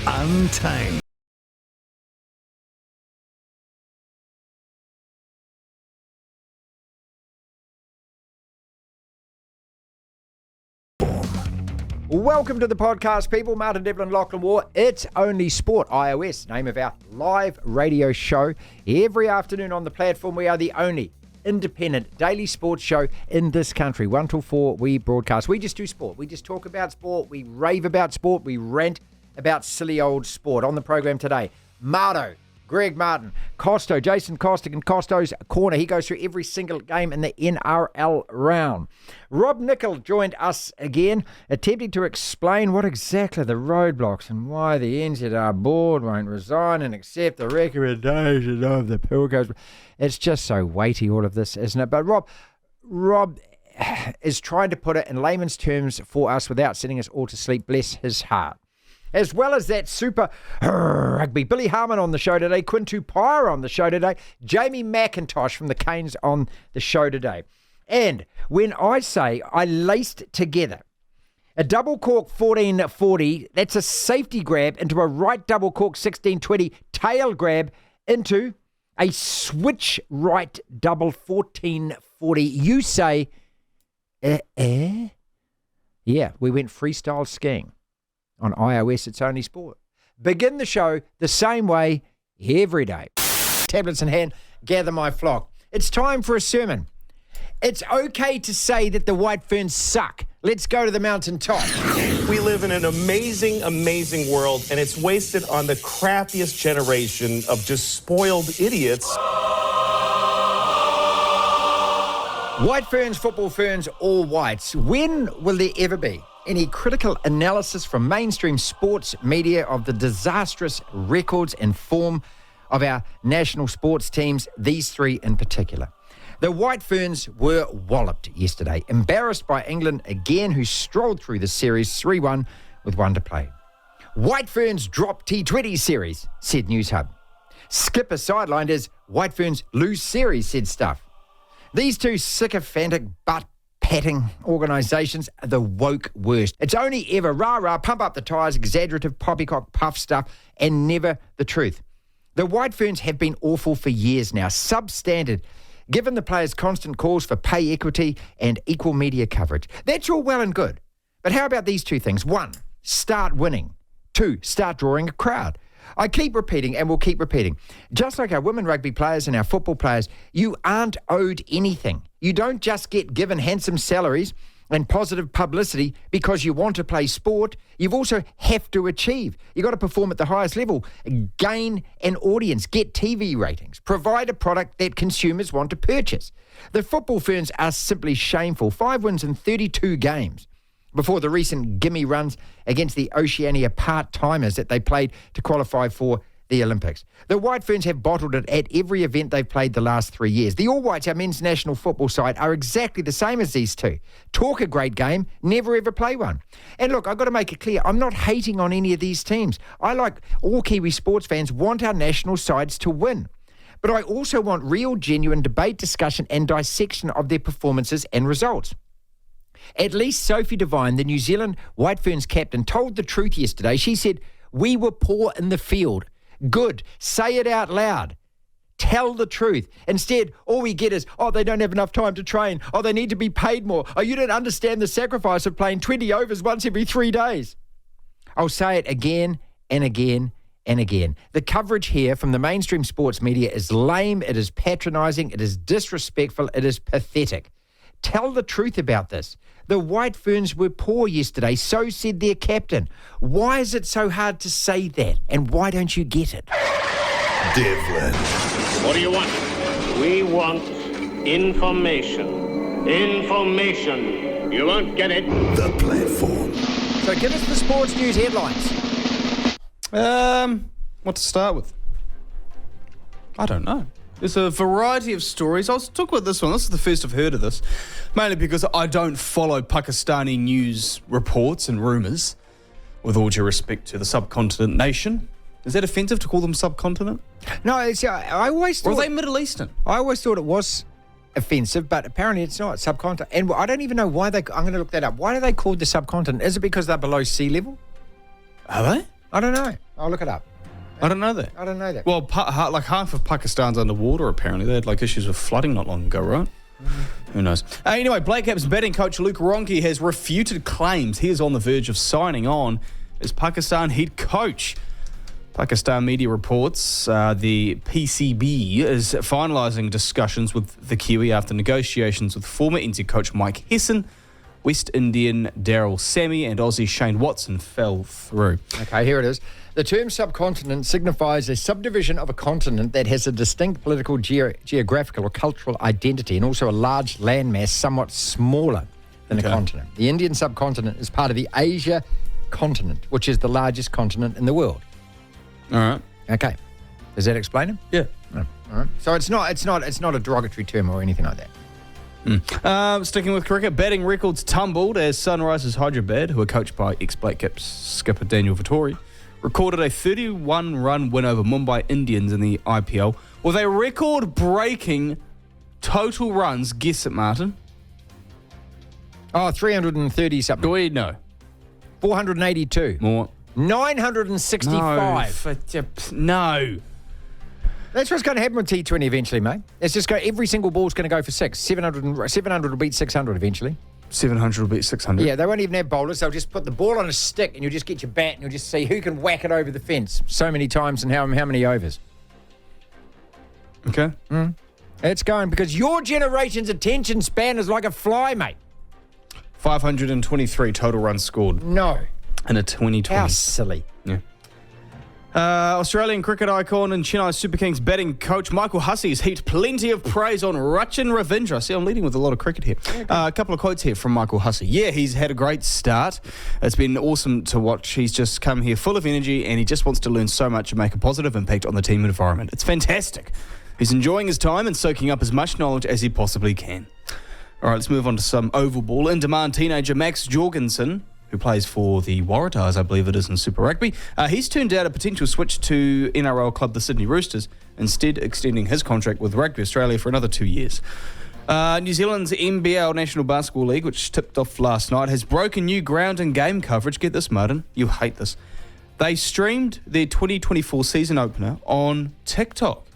Untamed. Welcome to the podcast, people. Martin Devlin, Lachlan War. It's Only Sport, iOS, name of our live radio show. Every afternoon on the platform, we are the only independent daily sports show in this country. 1 till 4, we broadcast. We just do sport. We just talk about sport. We rave about sport. We rant about silly old sport. On the program today, Marto, Greg Martin, Costo, Jason Costick in Costo's Corner. He goes through every single game in the NRL round. Rob Nicol joined us again, attempting to explain what exactly the roadblocks and why the NZR board won't resign and accept the recommendation of the Pilgos. It's just so weighty, all of this, isn't it? But Rob is trying to put it in layman's terms for us without sending us all to sleep. Bless his heart. As well as that Super Rugby, Billy Harmon on the show today, Quinn Tupaea on the show today, Jamie Mackintosh from the Canes on the show today. And when I say I laced together a double cork 1440, that's a safety grab into a right double cork 1620 tail grab into a switch right double 1440. You say, Yeah, we went freestyle skiing. On iOS, It's Only Sport. Begin the show the same way every day. Tablets in hand, gather my flock. It's time for a sermon. It's okay to say that the White Ferns suck. Let's go to the mountaintop. We live in an amazing, amazing world, and it's wasted on the crappiest generation of just spoiled idiots. White Ferns, football ferns, all whites. When will there ever be any critical analysis from mainstream sports media of the disastrous records and form of our national sports teams, these three in particular? The White Ferns were walloped yesterday, embarrassed by England again, who strolled through the series 3-1 with 1 to play. White Ferns drop T20 series, said News Hub. Skipper sidelined as White Ferns lose series, said Stuff. These two sycophantic butt-patting organisations are the woke worst. It's only ever rah-rah, pump up the tyres, exaggerative poppycock puff stuff, and never the truth. The White Ferns have been awful for years now, substandard, given the players' constant calls for pay equity and equal media coverage. That's all well and good. But how about these two things? 1, start winning. 2, start drawing a crowd. I keep repeating and will keep repeating. Just like our women rugby players and our football players, you aren't owed anything. You don't just get given handsome salaries and positive publicity because you want to play sport. You've also have to achieve. You've got to perform at the highest level, gain an audience, get TV ratings, provide a product that consumers want to purchase. The football ferns are simply shameful. 5 wins in 32 games. Before the recent gimme runs against the Oceania part-timers that they played to qualify for the Olympics. The White Ferns have bottled it at every event they've played the last 3 years. The All Whites, our men's national football side, are exactly the same as these two. Talk a great game, never ever play one. And look, I've got to make it clear, I'm not hating on any of these teams. I, like all Kiwi sports fans, want our national sides to win. But I also want real, genuine debate, discussion and dissection of their performances and results. At least Sophie Devine, the New Zealand White Ferns captain, told the truth yesterday. She said, "We were poor in the field." Good. Say it out loud. Tell the truth. Instead, all we get is, they don't have enough time to train. They need to be paid more. You don't understand the sacrifice of playing 20 overs once every 3 days. I'll say it again and again and again. The coverage here from the mainstream sports media is lame, it is patronising, it is disrespectful, it is pathetic. Tell the truth about this. The White Ferns were poor yesterday, so said their captain. Why is it so hard to say that? And why don't you get it? Devlin. What do you want? We want information. Information. You won't get it. The platform. So give us the sports news headlines. What to start with? I don't know. There's a variety of stories. I'll talk about this one. This is the first I've heard of this, mainly because I don't follow Pakistani news reports and rumours, with all due respect to the subcontinent nation. Is that offensive to call them subcontinent? No, I always thought... Or are they Middle Eastern? I always thought it was offensive, but apparently it's not. Subcontinent. And I don't even know why I'm going to look that up. Why are they called the subcontinent? Is it because they're below sea level? Are they? I don't know. I'll look it up. I don't know that. I don't know that. Well, like half of Pakistan's underwater, apparently. They had like issues with flooding not long ago, right? Who knows? Anyway, Black Caps batting coach Luke Ronke has refuted claims he is on the verge of signing on as Pakistan head coach. Pakistan media reports the PCB is finalising discussions with the Kiwi after negotiations with former NZ coach Mike Hesson, West Indian Daryl Sammy and Aussie Shane Watson fell through. Okay, here it is. The term subcontinent signifies a subdivision of a continent that has a distinct political, geographical or cultural identity and also a large landmass somewhat smaller than a continent. The Indian subcontinent is part of the Asia continent, which is the largest continent in the world. All right. Okay. Does that explain it? Yeah. No. All right. So it's not a derogatory term or anything like that. Sticking with cricket, batting records tumbled as Sunrisers Hyderabad, who are coached by ex-Black Caps skipper Daniel Vittori, recorded a 31-run win over Mumbai Indians in the IPL with a record-breaking total runs. Guess it, Martin. Oh, 330 something. Do we know? 482. More. 965. No. That's what's going to happen with T20 eventually, mate. It's just every single ball's going to go for 6. 700 will beat 600 eventually. 700 will beat 600. Yeah, they won't even have bowlers. They'll just put the ball on a stick and you'll just get your bat and you'll just see who can whack it over the fence so many times and how many overs. Okay. It's going because your generation's attention span is like a fly, mate. 523 total runs scored No. in a 2020. How silly. Yeah. Australian cricket icon and Chennai Super Kings batting coach Michael Hussey has heaped plenty of praise on Rachin Ravindra. See, I'm leading with a lot of cricket here. A couple of quotes here from Michael Hussey. Yeah, he's had a great start. It's been awesome to watch. He's just come here full of energy and he just wants to learn so much and make a positive impact on the team environment. It's fantastic. He's enjoying his time and soaking up as much knowledge as he possibly can. All right, let's move on to some oval ball. In-demand teenager Max Jorgensen, who plays for the Waratahs, I believe it is, in Super Rugby. He's turned down a potential switch to NRL club the Sydney Roosters, instead extending his contract with Rugby Australia for another 2 years. New Zealand's NBL National Basketball League, which tipped off last night, has broken new ground and game coverage. Get this, Martin. You hate this. They streamed their 2024 season opener on TikTok.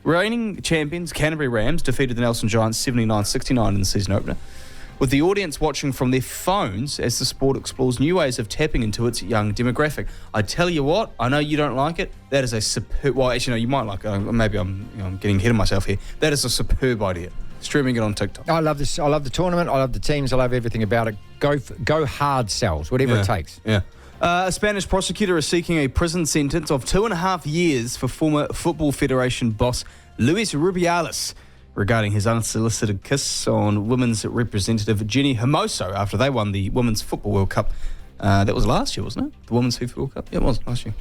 Reigning champions Canterbury Rams defeated the Nelson Giants 79-69 in the season opener, with the audience watching from their phones as the sport explores new ways of tapping into its young demographic. I tell you what, I know you don't like it. That is a superb... Well, actually, no, you might like it. Maybe I'm getting ahead of myself here. That is a superb idea. Streaming it on TikTok. I love this. I love the tournament. I love the teams. I love everything about it. Go hard sells, whatever it takes. Yeah. A Spanish prosecutor is seeking a prison sentence of 2.5 years for former Football Federation boss Luis Rubiales regarding his unsolicited kiss on women's representative Jenny Hermoso after they won the Women's Football World Cup. That was last year, wasn't it? The Women's FIFA World Cup? Yeah, it was last year.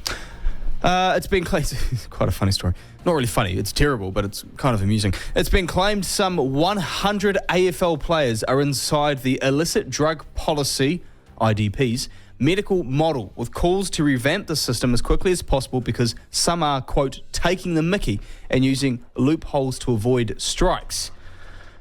It's been claimed... quite a funny story. Not really funny. It's terrible, but it's kind of amusing. It's been claimed some 100 AFL players are inside the illicit drug policy, IDPs, medical model, with calls to revamp the system as quickly as possible because some are, quote, taking the mickey and using loopholes to avoid strikes.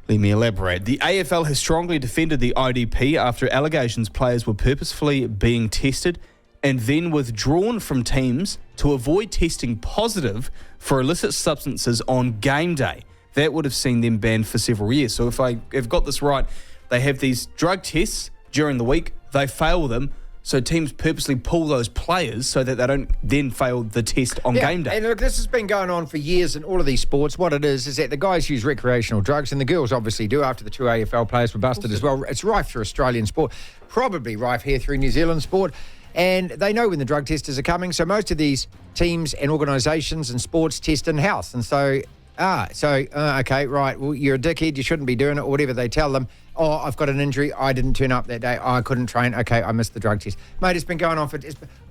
Let me elaborate. The AFL has strongly defended the IDP after allegations players were purposefully being tested and then withdrawn from teams to avoid testing positive for illicit substances on game day. That would have seen them banned for several years. So if I've got this right, they have these drug tests during the week, they fail them, so teams purposely pull those players so that they don't then fail the test on game day. And look, this has been going on for years in all of these sports. What it is that the guys use recreational drugs, and the girls obviously do after the 2 AFL players were busted as well. It's rife through Australian sport, probably rife here through New Zealand sport. And they know when the drug testers are coming. So most of these teams and organisations and sports test in-house. And so, okay, right, well, you're a dickhead, you shouldn't be doing it, or whatever they tell them. Oh, I've got an injury, I didn't turn up that day, I couldn't train, okay, I missed the drug test. Mate, it's been going on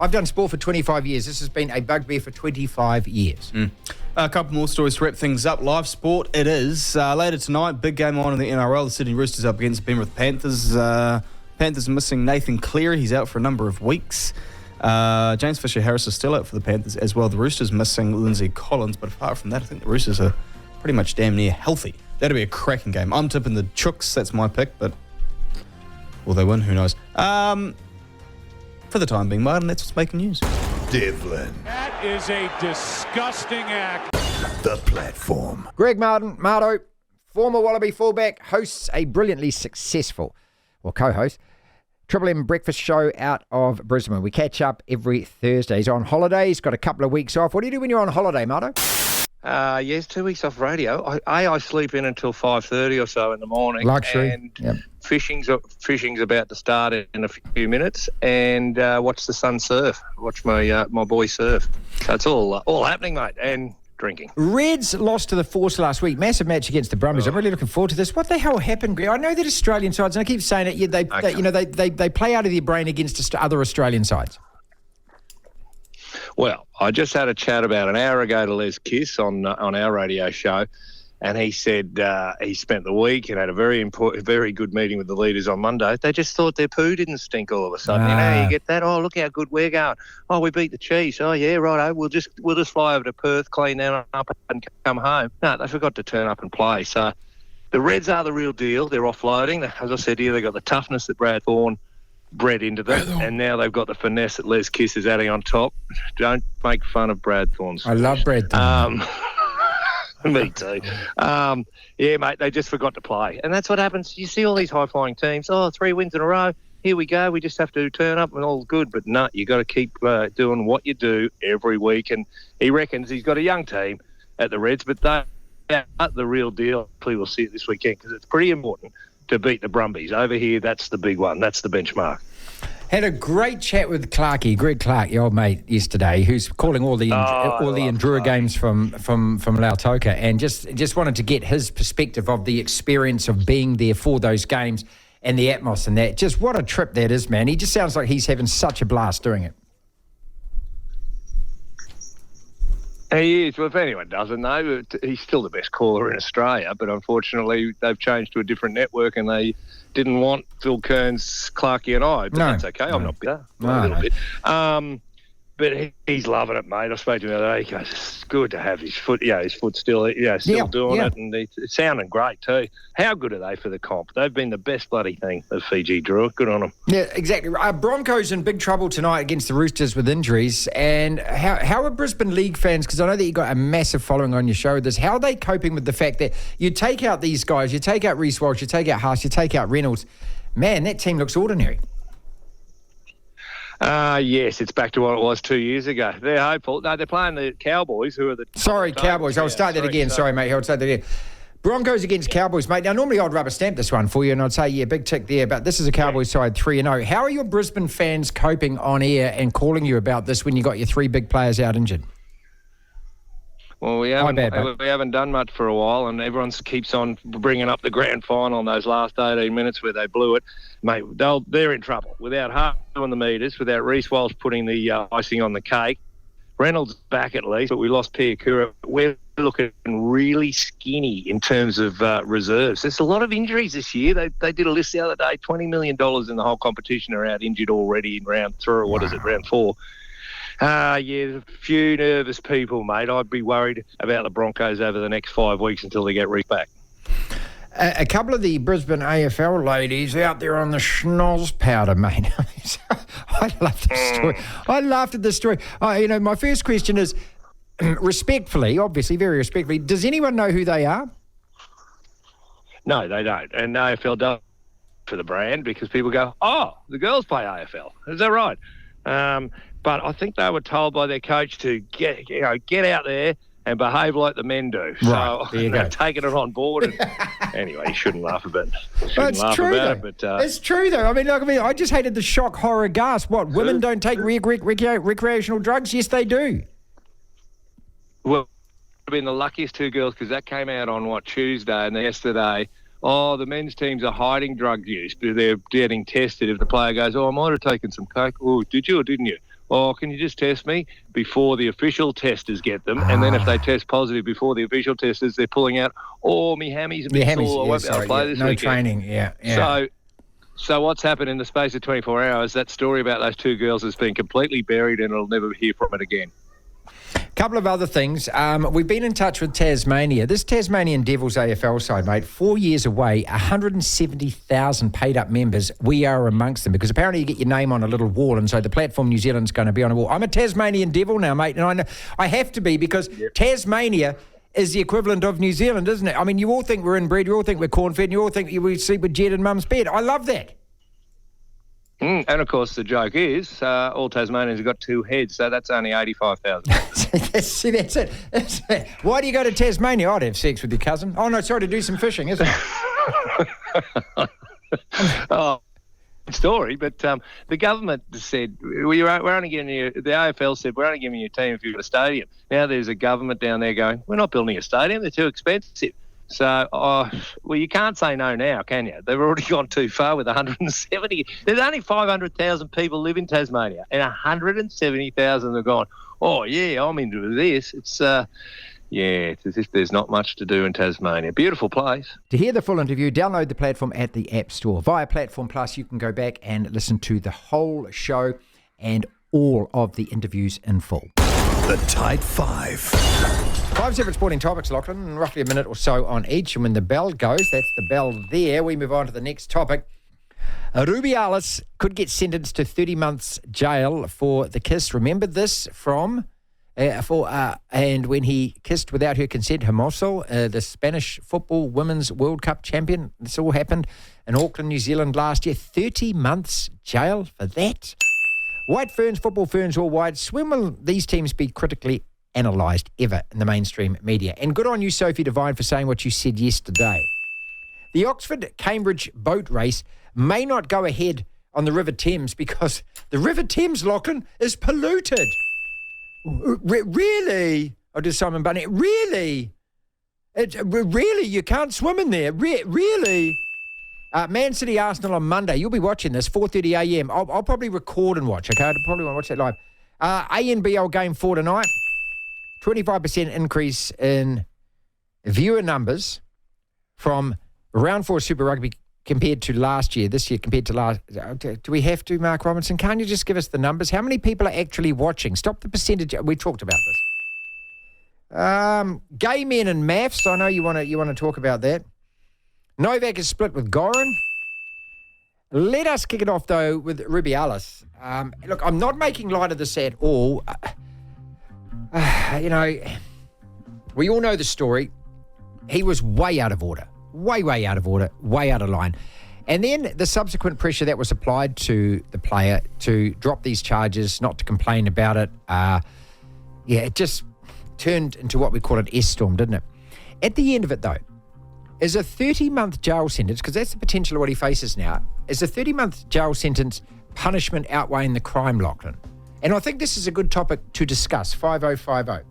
I've done sport for 25 years. This has been a bugbear for 25 years. A couple more stories to wrap things up. Live sport it is. Later tonight, big game on in the NRL. The Sydney Roosters up against Penrith Panthers. Panthers missing Nathan Cleary. He's out for a number of weeks. James Fisher-Harris is still out for the Panthers as well. The Roosters missing Lindsay Collins. But apart from that, I think the Roosters are pretty much damn near healthy. That'll be a cracking game. I'm tipping the Chooks. That's my pick, but will they win? Who knows? For the time being, Martin, that's what's making news. Devlin. That is a disgusting act. The platform. Greg Marto, former Wallaby fullback, hosts a brilliantly successful, or co-host, Triple M breakfast show out of Brisbane. We catch up every Thursday. He's on holiday. He's got a couple of weeks off. What do you do when you're on holiday, Marto? Yes, 2 weeks off radio. I sleep in until 5:30 or so in the morning. Luxury. And Yep. fishing's about to start in a few minutes. And watch the son surf. Watch my boy surf. So it's all happening, mate. And drinking. Reds lost to the Force last week. Massive match against the Brumbies. I'm really looking forward to this. What the hell happened, Greg? I know that Australian sides, and I keep saying it, they play out of their brain against other Australian sides. Well, I just had a chat about an hour ago to Les Kiss on our radio show, and he said he spent the week and had a very good meeting with the leaders on Monday. They just thought their poo didn't stink all of a sudden. You get that? Oh, look how good we're going. Oh, we beat the Chiefs. Oh, yeah, righto. We'll just fly over to Perth, clean that up, and come home. No, they forgot to turn up and play. So the Reds are the real deal. They're offloading. As I said here, they've got the toughness that Brad Thorne bred into them, and now they've got the finesse that Les Kiss is adding on top. Don't make fun of Brad Thorne's. I love Brad Thorne. Me too. Yeah, mate, they just forgot to play. And that's what happens. You see all these high-flying teams, 3 wins in a row. Here we go. We just have to turn up and all's good. But no, you got to keep doing what you do every week. And he reckons he's got a young team at the Reds, but they are the real deal. Hopefully we'll see it this weekend because it's pretty important to beat the Brumbies. Over here, that's the big one. That's the benchmark. Had a great chat with Greg Clark, your old mate, yesterday, who's calling all the Endura games from Lautoka, and just wanted to get his perspective of the experience of being there for those games and the atmos and that. Just what a trip that is, man. He just sounds like he's having such a blast doing it. He is. Well, if anyone doesn't know, he's still the best caller in Australia, but unfortunately they've changed to a different network and they didn't want Phil Kearns, Clarkie and I, but that's okay. I'm not bitter. A little bit. But he's loving it, mate. I spoke to him the other day. He goes, it's good to have his foot, his foot still doing it, and it's sounding great too. How good are they for the comp? They've been the best bloody thing that Fiji drew. Good on them. Yeah, exactly. Broncos in big trouble tonight against the Roosters with injuries. And how are Brisbane League fans, because I know that you've got a massive following on your show with this, how are they coping with the fact that you take out these guys, you take out Reece Walsh, you take out Haas, you take out Reynolds. Man, that team looks ordinary. Yes, it's back to what it was 2 years ago. They're hopeful. No, they're playing the Cowboys, who are the... Sorry, Cowboys. I'll start that again. Sorry, mate. I'll start that again. Broncos against Cowboys, mate. Now, normally I'd rubber stamp this one for you and I'd say, big tick there, but this is a Cowboys side 3-0. How are your Brisbane fans coping on air and calling you about this when you got your three big players out injured? Well, we haven't done much for a while, and everyone keeps on bringing up the grand final in those last 18 minutes where they blew it. Mate, they're in trouble. Without Hart doing the metres, without Reece Walsh putting the icing on the cake, Reynolds back at least, but we lost Piakura. We're looking really skinny in terms of reserves. There's a lot of injuries this year. They did a list the other day, $20 million in the whole competition are out injured already in round 4. There's a few nervous people, mate. I'd be worried about the Broncos over the next 5 weeks until they get Reece back. A couple of the Brisbane AFL ladies out there on the schnoz powder, mate. I love this story. I laughed at this story. My first question is, respectfully, obviously, very respectfully, does anyone know who they are? No, they don't. And AFL does for the brand because people go, the girls play AFL. Is that right? But I think they were told by their coach to get out there and behave like the men do. Right, so they've taken it on board. And anyway, you shouldn't laugh about it. It's true, though. I just hated the shock, horror, gasp. What, women don't take recreational drugs? Yes, they do. Well, I've been the luckiest two girls because that came out on, Tuesday, and yesterday, the men's teams are hiding drug use, but they're getting tested. If the player goes, I might have taken some coke. Oh, did you or didn't you? Oh, can you just test me before the official testers get them? And then if they test positive before the official testers, they're pulling out, me hammies a bit sore. I won't be able to play this weekend. Training, yeah. So what's happened in the space of 24 hours, that story about those two girls has been completely buried and I'll never hear from it again. Couple of other things. We've been in touch with Tasmania. This Tasmanian Devils AFL side, mate, 4 years away, 170,000 paid-up members. We are amongst them because apparently you get your name on a little wall, and so the platform New Zealand's going to be on a wall. I'm a Tasmanian Devil now, mate, and I know I have to be because Tasmania is the equivalent of New Zealand, isn't it? I mean, you all think we're inbred, you all think we're corn-fed, and you all think we sleep with Jed in mum's bed. I love that. And, of course, the joke is all Tasmanians have got 2 heads, so that's only 85,000. See, that's it. Why do you go to Tasmania? I'd have sex with your cousin. Oh, no, sorry, to do some fishing, isn't it? Oh, story, but the government said, we're only giving you, the AFL said, we're only giving you a team if you've got a stadium. Now there's a government down there going, we're not building a stadium, they're too expensive. So, well, you can't say no now, can you? They've already gone too far with 170. There's only 500,000 people live in Tasmania, and 170,000 have gone, oh, yeah, I'm into this. It's, it's as if there's not much to do in Tasmania. Beautiful place. To hear the full interview, download the platform at the App Store. Via Platform Plus, you can go back and listen to the whole show and all of the interviews in full. The Tight Five. 5 separate sporting topics, Lachlan, roughly a minute or so on each. And when the bell goes, that's the bell there, we move on to the next topic. Rubiales could get sentenced to 30 months jail for the kiss. Remember this from, and when he kissed without her consent, Hermoso, the Spanish football women's World Cup champion. This all happened in Auckland, New Zealand last year. 30 months jail for that. White Ferns, football Ferns all white. When will these teams be critically analysed ever in the mainstream media? And good on you, Sophie Devine, for saying what you said yesterday. The Oxford-Cambridge boat race may not go ahead on the River Thames because the River Thames, Lachlan, is polluted. Really? Oh, does Simon Bunny? Really? Really? You can't swim in there? Really? Man City Arsenal on Monday. You'll be watching this, 4:30 a.m. I'll probably record and watch, okay? I probably won't watch that live. ANBL Game 4 tonight. 25% increase in viewer numbers from Round 4 Super Rugby compared to last year, this year compared to last. Do we have to, Mark Robinson? Can't you just give us the numbers? How many people are actually watching? Stop the percentage. We talked about this. Gay men and maths. I know you want to talk about that. Novak is split with Goran. Let us kick it off, though, with Rubiales. Look, I'm not making light of this at all. We all know the story. He was way out of order. Way out of order. Way out of line. And then the subsequent pressure that was applied to the player to drop these charges, not to complain about it. It just turned into what we call an S-storm, didn't it? At the end of it, though, is a 30-month jail sentence, because that's the potential of what he faces now, is a 30-month jail sentence punishment outweighing the crime, Lachlan? And I think this is a good topic to discuss, 5050.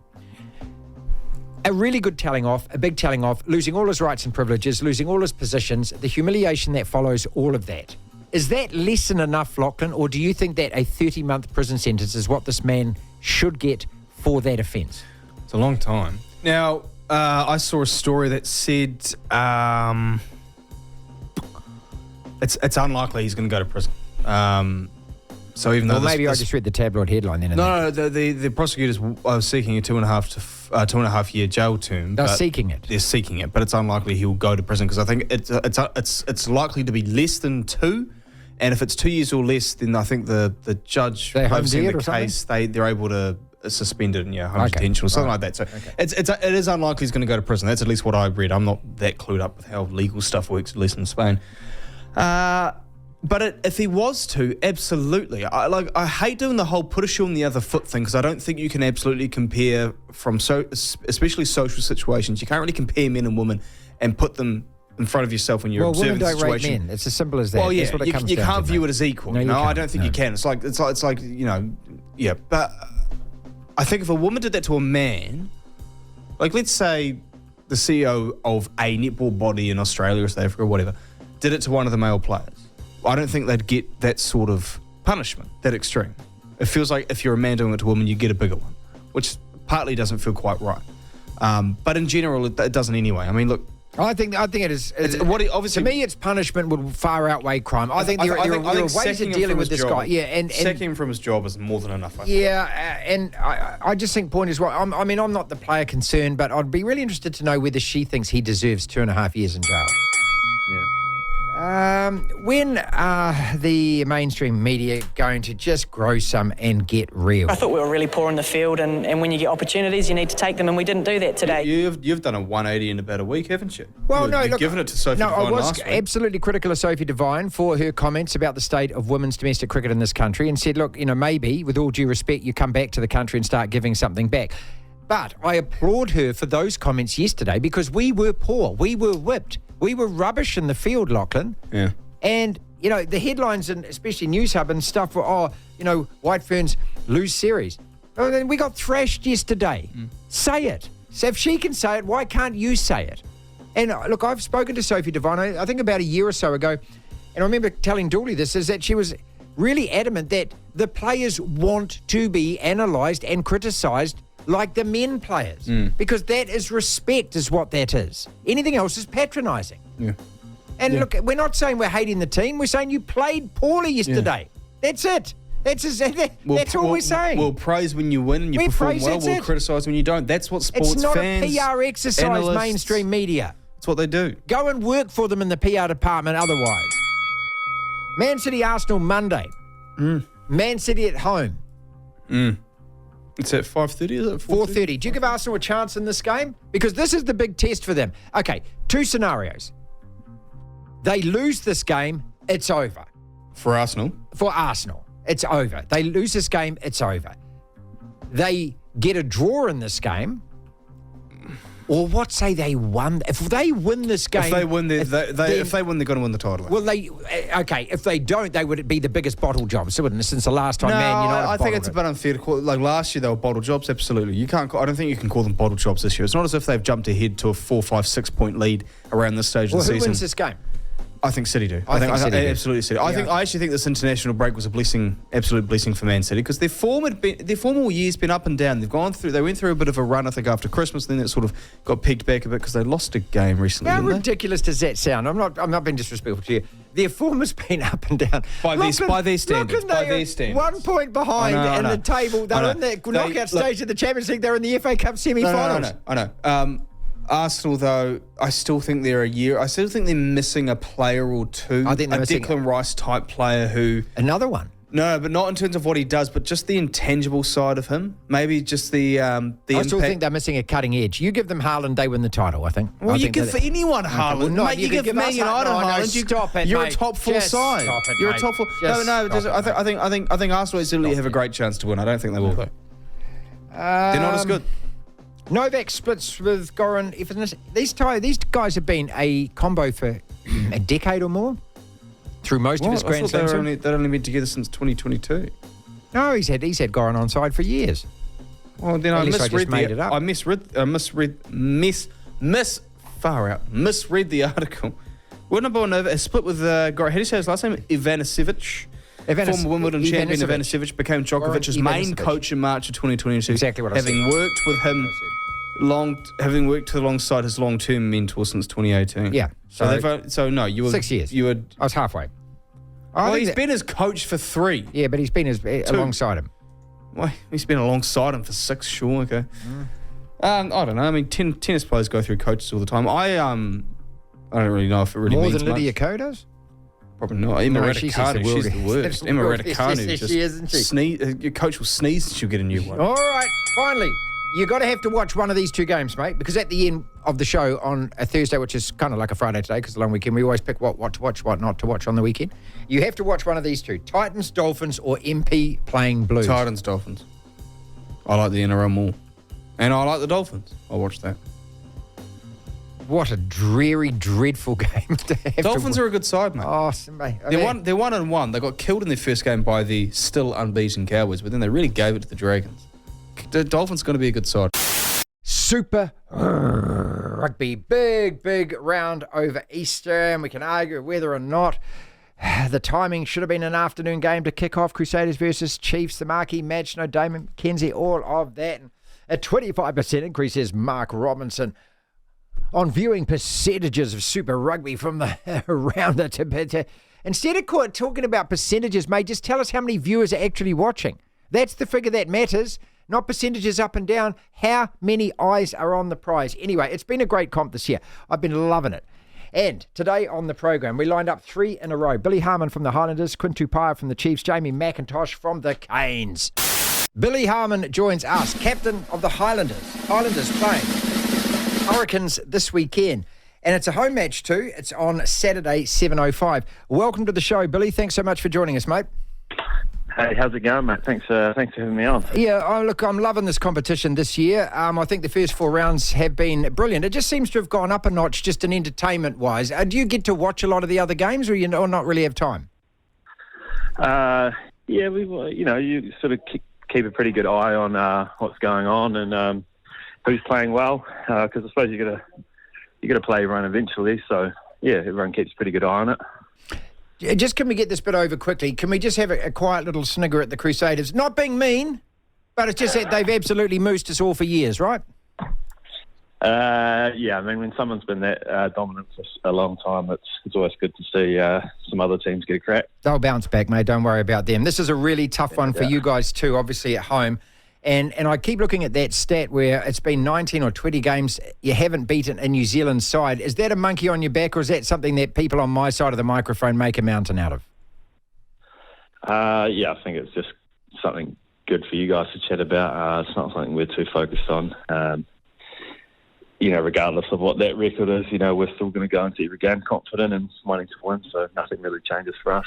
A really good telling off, a big telling off, losing all his rights and privileges, losing all his positions, the humiliation that follows all of that. Is that less than enough, Lachlan, or do you think that a 30-month prison sentence is what this man should get for that offence? It's a long time. Now, I saw a story that said it's unlikely he's going to go to prison. So even though I just read the tabloid headline then. No, the prosecutors are seeking a 2.5 year jail term. They're seeking it. They're seeking it, but it's unlikely he'll go to prison because I think it's likely to be less than 2, and if it's 2 years or less, then I think the judge overseeing the case they're able to suspend it in home detention or something like that. So it is unlikely he's going to go to prison. That's at least what I read. I'm not that clued up with how legal stuff works, at least in Spain. But if he was to, absolutely. I hate doing the whole put a shoe on the other foot thing because I don't think you can absolutely compare from especially social situations. You can't really compare men and women and put them in front of yourself when you're observing the situation. Well, women don't rate men. It's as simple as that. Well, yeah, that's what it comes you down can't to, view mate. it as equal. No, I don't think you can. It's like But I think if a woman did that to a man, like let's say the CEO of a netball body in Australia or South Africa or whatever, did it to one of the male players, I don't think they'd get that sort of punishment, that extreme. It feels like if you're a man doing it to a woman, you get a bigger one, which partly doesn't feel quite right. But in general, it doesn't anyway. I mean, look, I think it is. Obviously, to me, its punishment would far outweigh crime. I think there are ways of dealing with this guy. Yeah, and sacking him from his job is more than enough. And I just think point is right. I'm not the player concerned, but I'd be really interested to know whether she thinks he deserves 2.5 years in jail. Yeah. When are the mainstream media going to just grow some and get real? I thought we were really poor in the field, and when you get opportunities, you need to take them, and we didn't do that today. You've done a 180 in about a week, haven't you? Well, You've given it to Sophie Devine I was last week. absolutely critical of Sophie Devine for her comments about the state of women's domestic cricket in this country and said, look, maybe, with all due respect, you come back to the country and start giving something back. But I applaud her for those comments yesterday because we were poor. We were whipped. We were rubbish in the field, Lachlan. Yeah. And, the headlines, and especially News Hub and stuff were, White Ferns lose series. Oh, then we got thrashed yesterday. Say it. So if she can say it, why can't you say it? And look, I've spoken to Sophie Devine, I think about a year or so ago, and I remember telling Dooley this, is that she was really adamant that the players want to be analysed and criticised like the men players. Because that is respect, is what that is. Anything else is patronising. Yeah. And look, we're not saying we're hating the team. We're saying you played poorly yesterday. Yeah. That's it. That's all we're saying. We'll praise when you win and you perform well. We'll criticise when you don't. That's what sports fans... It's not a PR exercise, mainstream media. That's what they do. Go and work for them in the PR department otherwise. Man City Arsenal Monday. Man City at home. It's at 5:30, is it? 4:30. Do you give Arsenal a chance in this game? Because this is the big test for them. Okay, two scenarios. They lose this game, it's over. For Arsenal? For Arsenal, it's over. They lose this game, it's over. They get a draw in this game, or what say they won? If they win this game... If they win, they're going to win the title. Well, if they don't, they would be the biggest bottle job, wouldn't it? Since the last time Man United I think it's a bit unfair to call it. Like last year, they were bottle jobs, absolutely. I don't think you can call them bottle jobs this year. It's not as if they've jumped ahead to a 4, 5, 6 point lead around this stage of the season. Who wins this game? I think City do. I think City do. Absolutely City. I actually think this international break was a blessing, absolute blessing for Man City, because their form all year's been up and down. They went through a bit of a run, I think, after Christmas, and then it sort of got pegged back a bit because they lost a game recently. How ridiculous does that sound? I'm not being disrespectful to you. Their form has been up and down. By their standards. 1 point behind in the table. They're in the knockout stage of the Champions League. They're in the FA Cup semi-finals. I know. Arsenal, though, I still think they're missing a player or two. I think they're missing Declan Rice type player who... Another one. No, but not in terms of what he does, but just the intangible side of him. Maybe just the I still think they're missing a cutting edge. You give them Haaland, they win the title, I think. Well, you give anyone Haaland. Well, mate, you give Man United Haaland. You're a top four side. You're a top four. I think Arsenal absolutely have a great chance to win. I don't think they will, though. They're not as good. Novak splits with Goran Ivanisevic. These guys have been a combo for a decade or more through most of his Grand Slams. They'd only been together since 2022. No, he's had Goran on side for years. Well, then I misread the article. What about Novak? A split with Goran? How do you say his last name? Ivanisevic. Former Wimbledon champion Ivanisevic became Djokovic's main coach in March of 2022. Exactly what I said. Having worked with him alongside his long-term mentor since 2018. Yeah. So no, you were 6 years. I was halfway. Well, he's been his coach for 3. Yeah, but he's been alongside him. Well, he's been alongside him for 6. Sure, okay. I don't know. I mean, tennis players go through coaches all the time. I don't really know if it really more means than Lydia Ko does. Probably not. Emma Raducanu, she's the worst. Emma Raducanu, isn't she? Your coach will sneeze and she'll get a new one. All right, finally. You're going to have to watch one of these two games, mate, because at the end of the show on a Thursday, which is kind of like a Friday today because it's a long weekend, we always pick what to watch, what not to watch on the weekend. You have to watch one of these two, Titans, Dolphins, or MP playing Blues. Titans, Dolphins. I like the NRL more. And I like the Dolphins. I'll watch that. What a dreary, dreadful game to have. Dolphins are a good side, mate. Oh, mate. They're 1-1. They got killed in their first game by the still unbeaten Cowboys, but then they really gave it to the Dragons. The Dolphins going to be a good side. Super Rugby. Big round over Easter, and we can argue whether or not the timing should have been an afternoon game to kick off. Crusaders versus Chiefs, the marquee match. No Damon McKenzie, all of that. And a 25% increase, says Mark Robinson. on viewing percentages of Super Rugby from the around the... Instead of talking about percentages, mate, just tell us how many viewers are actually watching. That's the figure that matters, not percentages up and down. How many eyes are on the prize? Anyway, it's been a great comp this year. I've been loving it. And today on the program, we lined up 3 in a row. Billy Harmon from the Highlanders, Quinn Tupaea from the Chiefs, Jamie Mackintosh from the Canes. Billy Harmon joins us, captain of the Highlanders. Highlanders playing Hurricanes this weekend. And it's a home match too. It's on Saturday, 7:05. Welcome to the show, Billy. Thanks so much for joining us, mate. Hey, how's it going, mate? Thanks for having me on. Yeah, look, I'm loving this competition this year. I think the first 4 rounds have been brilliant. It just seems to have gone up a notch just in entertainment-wise. Do you get to watch a lot of the other games or you not really have time? Yeah, you sort of keep a pretty good eye on what's going on and who's playing well, because I suppose you got to play everyone eventually. So, yeah, everyone keeps a pretty good eye on it. Just can we get this bit over quickly? Can we just have a quiet little snigger at the Crusaders? Not being mean, but it's just that they've absolutely moosed us all for years, right? Yeah, I mean, when someone's been that dominant for a long time, it's always good to see some other teams get a crack. They'll bounce back, mate. Don't worry about them. This is a really tough one for you guys too, obviously at home. And I keep looking at that stat where it's been 19 or 20 games you haven't beaten a New Zealand side. Is that a monkey on your back or is that something that people on my side of the microphone make a mountain out of? Yeah, I think it's just something good for you guys to chat about. It's not something we're too focused on. Regardless of what that record is, we're still going to go into every game confident and wanting to win, so nothing really changes for us.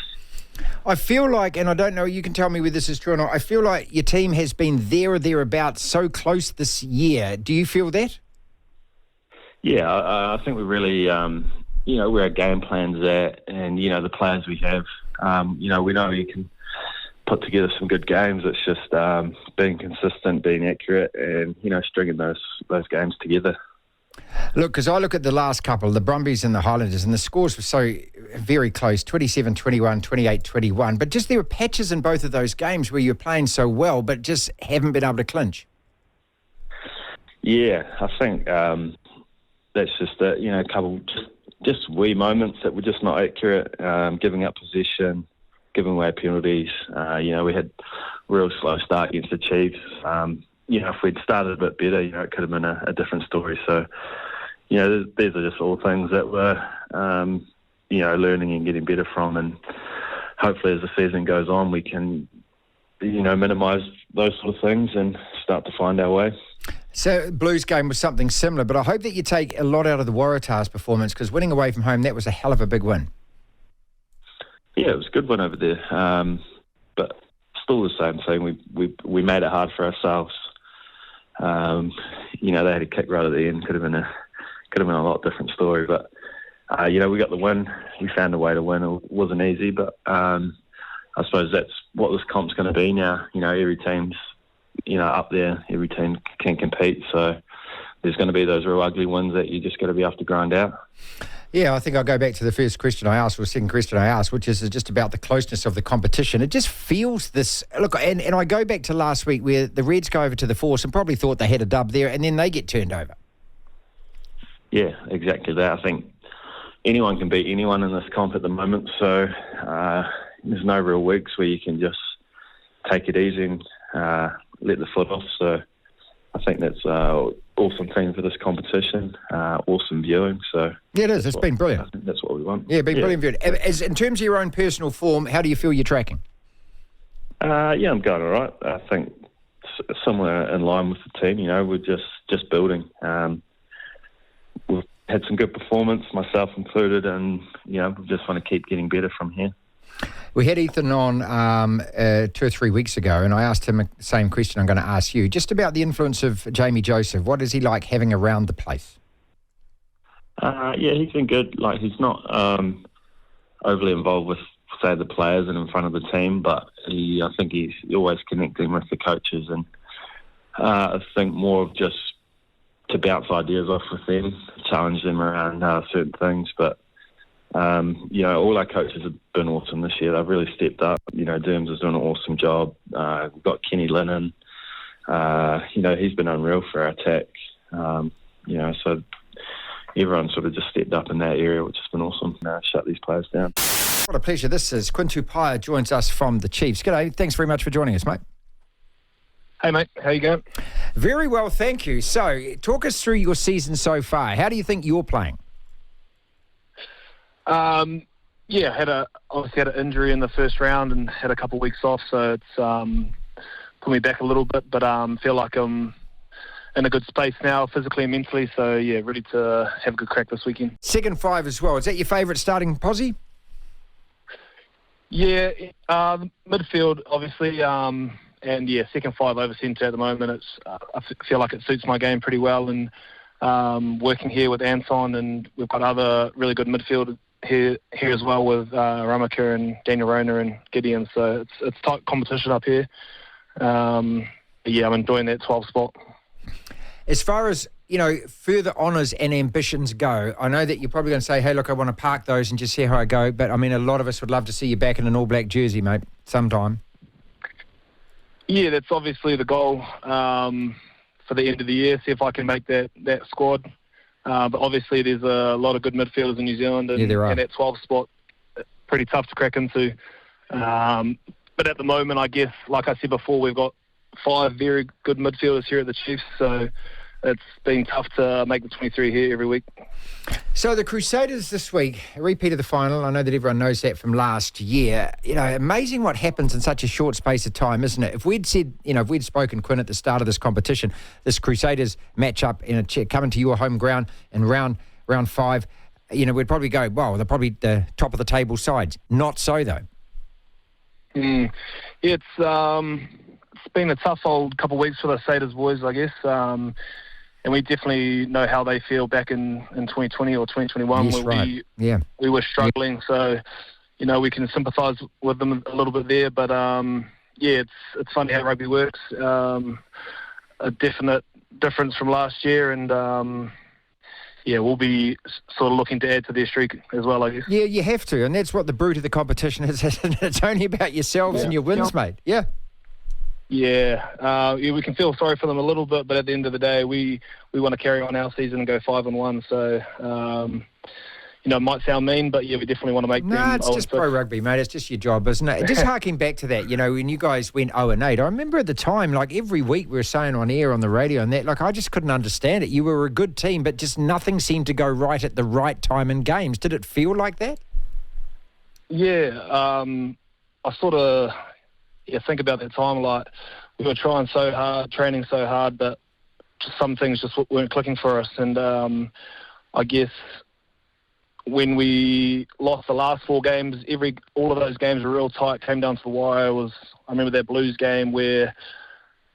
I feel like, and I don't know, you can tell me whether this is true or not, I feel like your team has been there or thereabouts so close this year. Do you feel that? Yeah, I think we really, where our game plan's at and, the players we have, we know you can put together some good games. It's just being consistent, being accurate and, stringing those games together. Look, because I look at the last couple, the Brumbies and the Highlanders, and the scores were so very close, 27-21, 28-21. But just there were patches in both of those games where you're playing so well, but just haven't been able to clinch. Yeah, I think that's just a couple just wee moments that were just not accurate, giving up possession, giving away penalties. We had a real slow start against the Chiefs. If we'd started a bit better, it could have been a different story. So, these are just all things that we're, learning and getting better from. And hopefully as the season goes on, we can, minimise those sort of things and start to find our way. So Blues game was something similar, but I hope that you take a lot out of the Waratahs performance because winning away from home, that was a hell of a big win. Yeah, it was a good one over there. But still the same thing. We made it hard for ourselves. They had a kick right at the end. Could have been a lot different story. But we got the win. We found a way to win. It wasn't easy, but I suppose that's what this comp's going to be now. Every team's up there. Every team can compete. So there's going to be those real ugly ones that you just got to be able to grind out. Yeah, I think I'll go back to the first question I asked, or the second question I asked, which is just about the closeness of the competition. It just feels this... Look, and I go back to last week where the Reds go over to the Force and probably thought they had a dub there, and then they get turned over. Yeah, exactly that. I think anyone can beat anyone in this comp at the moment, so there's no real weeks where you can just take it easy and let the foot off. So I think that's awesome thing for this competition, awesome viewing. So yeah, it is. It's been brilliant. I think that's what we want. Yeah, brilliant viewing. As in terms of your own personal form, how do you feel you're tracking? Yeah, I'm going all right. I think somewhere in line with the team. We're just building. We've had some good performance, myself included, and we just want to keep getting better from here. We had Ethan on 2 or 3 weeks ago, and I asked him the same question I'm going to ask you, just about the influence of Jamie Joseph. What is he like having around the place? Yeah, he's been good. Like, he's not overly involved with, say, the players and in front of the team, but I think he's always connecting with the coaches, and I think more of just to bounce ideas off with them, challenge them around certain things, but all our coaches have been awesome this year. They've really stepped up. Derms is doing an awesome job. We've got Kenny Lennon. He's been unreal for our attack. So, everyone sort of just stepped up in that area, which has been awesome. Shut these players down. What a pleasure. This is Quinn Tupaea, joins us from the Chiefs. G'day. Thanks very much for joining us, mate. Hey, mate. How you going? Very well, thank you. So, talk us through your season so far. How do you think you're playing? Obviously had an injury in the first round and had a couple of weeks off, so it's put me back a little bit, but feel like I'm in a good space now, physically and mentally, so yeah, ready to have a good crack this weekend. Second five as well. Is that your favourite starting posse? Yeah, midfield, obviously, and yeah, second five over centre at the moment. I feel like it suits my game pretty well, and working here with Anton, and we've got other really good midfield here as well with Ramaka and Daniel Rona and Gideon, so it's tight competition up here. Yeah, I'm enjoying that 12 spot. As far as, further honours and ambitions go, I know that you're probably going to say, hey, look, I want to park those and just see how I go, but I mean, a lot of us would love to see you back in an all-black jersey, mate, sometime. Yeah, that's obviously the goal for the end of the year, see if I can make that squad. But obviously there's a lot of good midfielders in New Zealand, and, and that 12 spot, pretty tough to crack into. But at the moment, I guess, like I said before, we've got 5 very good midfielders here at the Chiefs, so it's been tough to make the 23 here every week. So the Crusaders this week, a repeat of the final. I know that everyone knows that from last year. Amazing what happens in such a short space of time, isn't it? If we'd said, if we'd spoken, Quinn, at the start of this competition, this Crusaders match-up coming to your home ground in round 5, we'd probably go, well, they're probably the top of the table sides. Not so, though. Yeah, it's been a tough old couple of weeks for the Crusaders boys, I guess. And we definitely know how they feel back in 2020 or 2021 yes, when right. we were struggling. So, we can sympathise with them a little bit there. But, it's funny how rugby works. A definite difference from last year. And, we'll be sort of looking to add to their streak as well, I guess. Yeah, you have to. And that's what the brute of the competition is. It's only about yourselves and your wins, mate. Yeah. Yeah, we can feel sorry for them a little bit, but at the end of the day, we want to carry on our season and go 5-1. So, it might sound mean, but yeah, we definitely want to make them. No, it's just pro rugby, mate. It's just your job, isn't it? Just harking back to that, when you guys went 0-8, I remember at the time, like every week we were saying on air, on the radio and that, like I just couldn't understand it. You were a good team, but just nothing seemed to go right at the right time in games. Did it feel like that? Yeah, I sort of... think about that time, like we were trying so hard, training so hard, but some things just weren't clicking for us. And I guess when we lost the last 4 games, all of those games were real tight, came down to the wire. I remember that Blues game where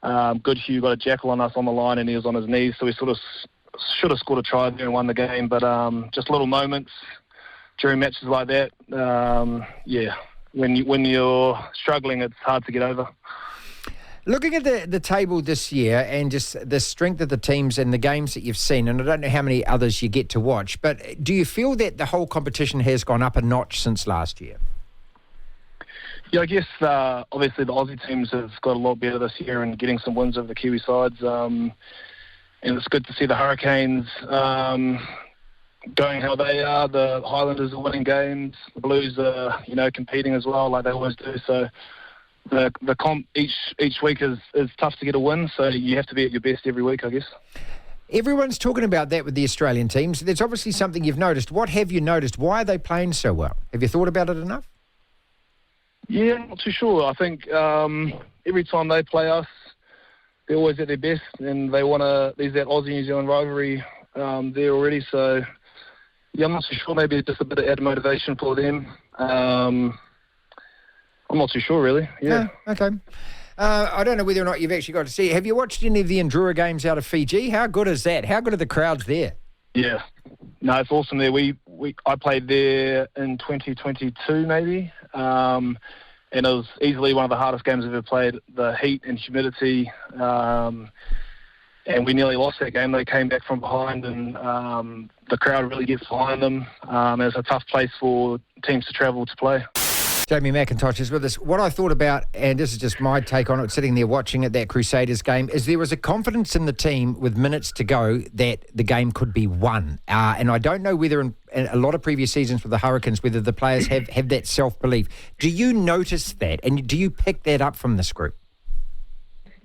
Good Hugh got a jackal on us on the line and he was on his knees, so we sort of should have scored a try there and won the game. But just little moments during matches like that, When you're struggling, it's hard to get over. Looking at the table this year and just the strength of the teams and the games that you've seen, and I don't know how many others you get to watch, but do you feel that the whole competition has gone up a notch since last year? Yeah, I guess obviously the Aussie teams have got a lot better this year and getting some wins over the Kiwi sides. And it's good to see the Hurricanes going how they are. The Highlanders are winning games. The Blues are, competing as well, like they always do. So the comp each week is tough to get a win. So you have to be at your best every week, I guess. Everyone's talking about that with the Australian teams. There's obviously something you've noticed. What have you noticed? Why are they playing so well? Have you thought about it enough? Yeah, I'm not too sure. I think every time they play us, they're always at their best, and they want to. There's that Aussie-New Zealand rivalry there already. So yeah, I'm not too sure. Maybe just a bit of added motivation for them. I'm not too sure, really. Yeah. No, okay. I don't know whether or not you've actually got to see it. Have you watched any of the Endura games out of Fiji? How good is that? How good are the crowds there? Yeah. No, it's awesome there. I played there in 2022 maybe, and it was easily one of the hardest games I've ever played. The heat and humidity, and we nearly lost that game. They came back from behind, and the crowd really gets behind them. It's a tough place for teams to travel to play. Jamie Mackintosh is with us. What I thought about, and this is just my take on it, sitting there watching at that Crusaders game, is there was a confidence in the team with minutes to go that the game could be won. And I don't know whether in a lot of previous seasons with the Hurricanes, whether the players have that self-belief. Do you notice that? And do you pick that up from this group?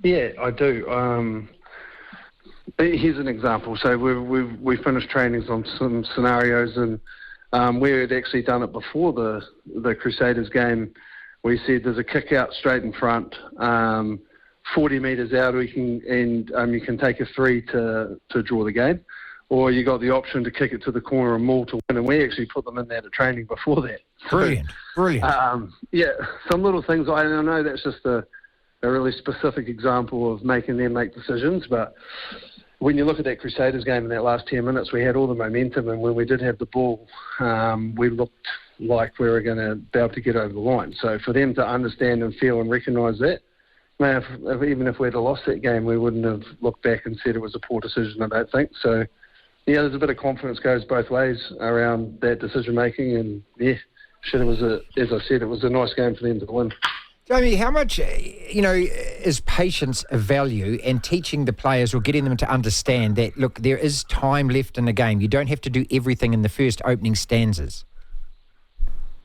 Yeah, I do. Here's an example. So we finished trainings on some scenarios, and we had actually done it before the Crusaders game. We said there's a kick out straight in front, 40 metres out, you can take a 3 to draw the game, or you got the option to kick it to the corner and maul to win. And we actually put them in there to training before that. Brilliant. Yeah, some little things. I know that's just a really specific example of making them make decisions, but when you look at that Crusaders game in that last 10 minutes, we had all the momentum, and when we did have the ball, we looked like we were going to be able to get over the line. So for them to understand and feel and recognise that, man, even if we'd have lost that game, we wouldn't have looked back and said it was a poor decision, I don't think. So, yeah, there's a bit of confidence goes both ways around that decision-making, and, yeah, as I said, it was a nice game for them to win. Jamie, how much, is patience of value, and teaching the players or getting them to understand that, look, there is time left in the game. You don't have to do everything in the first opening stanzas.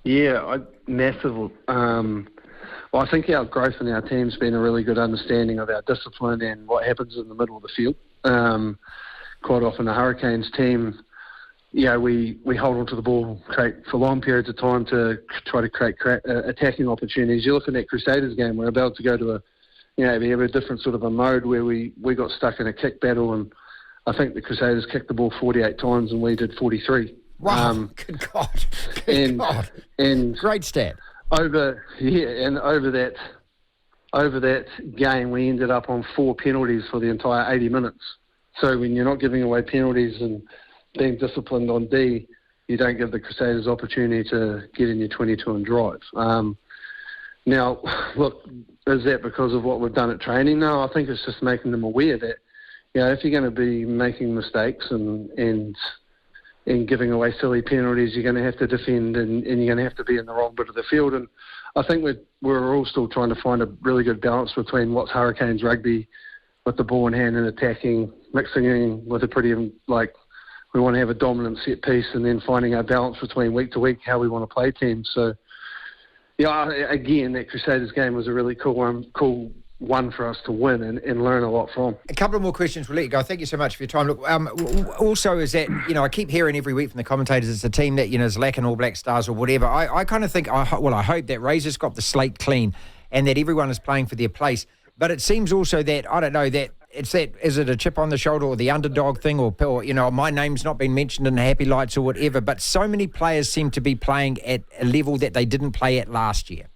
Yeah, massive. I think our growth in our team's been a really good understanding of our discipline and what happens in the middle of the field. Quite often the Hurricanes team, we hold on to the ball for long periods of time to try to create attacking opportunities. You look at that Crusaders game, we're about to go to we have a different sort of a mode where we got stuck in a kick battle, and I think the Crusaders kicked the ball 48 times and we did 43. Wow, good God. Good God. And great stat. Over that game, we ended up on 4 penalties for the entire 80 minutes. So when you're not giving away penalties and being disciplined on D, you don't give the Crusaders opportunity to get in your 22 and drive. Now, look, is that because of what we've done at training? No, I think it's just making them aware that, if you're going to be making mistakes and giving away silly penalties, you're going to have to defend and you're going to have to be in the wrong bit of the field. And I think we're all still trying to find a really good balance between what's Hurricanes rugby with the ball in hand and attacking, mixing in with a pretty, we want to have a dominant set piece, and then finding our balance between week to week, how we want to play teams. So, again, that Crusaders game was a really cool one for us to win and learn a lot from. A couple of more questions. We'll let you go. Thank you so much for your time. Look, also is that, I keep hearing every week from the commentators it's a team that, is lacking All Black stars or whatever. I kind of think, I hope that Razor's got the slate clean and that everyone is playing for their place. But it seems also that, I don't know, that it's that, is it a chip on the shoulder or the underdog thing or my name's not been mentioned in the happy lights or whatever, but so many players seem to be playing at a level that they didn't play at last year.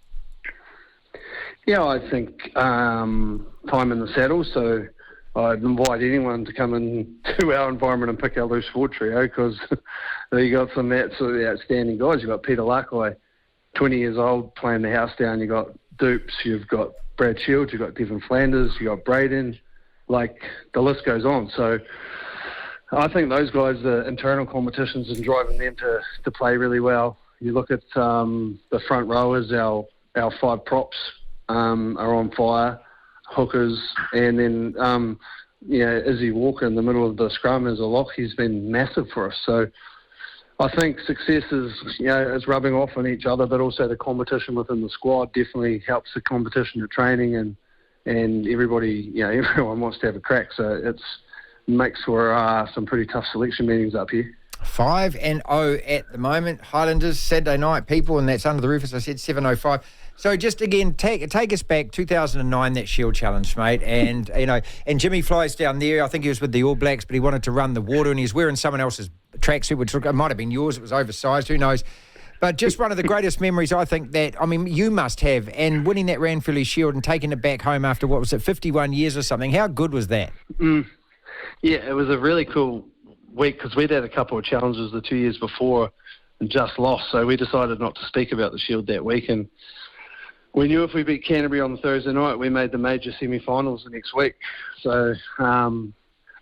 Yeah, I think time in the saddle, so I'd invite anyone to come into our environment and pick our loose forward trio, because you got some absolutely outstanding guys. You've got Peter Larkaway, 20 years old, playing the house down. You've got Dupes, you've got Brad Shields, you've got Devin Flanders, you've got Braden. The list goes on. So I think those guys, the internal competitions and driving them to play really well. You look at the front rowers, our 5 props are on fire, hookers, and then Izzy Walker in the middle of the scrum as a lock. He's been massive for us. So I think success is rubbing off on each other, but also the competition within the squad definitely helps the competition at training, and everybody, everyone wants to have a crack. So it makes for some pretty tough selection meetings up here. 5-0 at the moment. Highlanders, Saturday night, people, and that's under the roof, as I said, 7:05. So just again, take us back, 2009, that Shield Challenge, mate, and and Jimmy flies down there. I think he was with the All Blacks, but he wanted to run the water, and he was wearing someone else's tracksuit, which it might have been yours. It was oversized, who knows? But just one of the greatest memories, I think, that, you must have, and winning that Ranfurly Shield and taking it back home after, 51 years or something. How good was that? Yeah, it was a really cool week, because we'd had a couple of challenges the 2 years before and just lost, so we decided not to speak about the Shield that week, and we knew if we beat Canterbury on the Thursday night, we made the major semi-finals the next week. So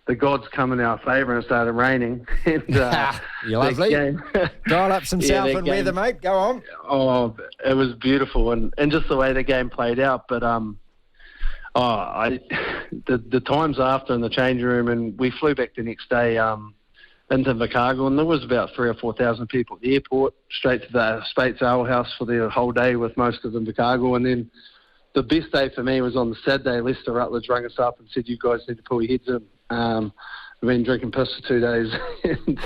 the gods come in our favour and it started raining. And you're lovely. Dial up some south and weather, mate. Go on. Oh, it was beautiful, and just the way the game played out. But the times after in the changing room, and we flew back the next day into Invercargill, and there was about 3,000 or 4,000 people at the airport, straight to the Spates Ale House for the whole day with most of Invercargill. And then the best day for me was on the Saturday. Leicester Rutledge rang us up and said, "You guys need to pull your heads in. We've been drinking piss for 2 days." And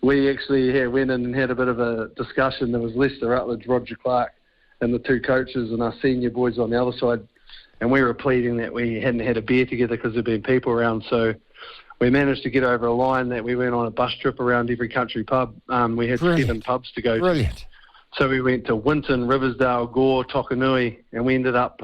we actually went in and had a bit of a discussion. There was Leicester Rutledge, Roger Clark, and the two coaches and our senior boys on the other side. And we were pleading that we hadn't had a beer together because there'd been people around. So we managed to get over a line that we went on a bus trip around every country pub. We had 7 pubs to go to. Brilliant. So we went to Winton, Riversdale, Gore, Tokanui, and we ended up,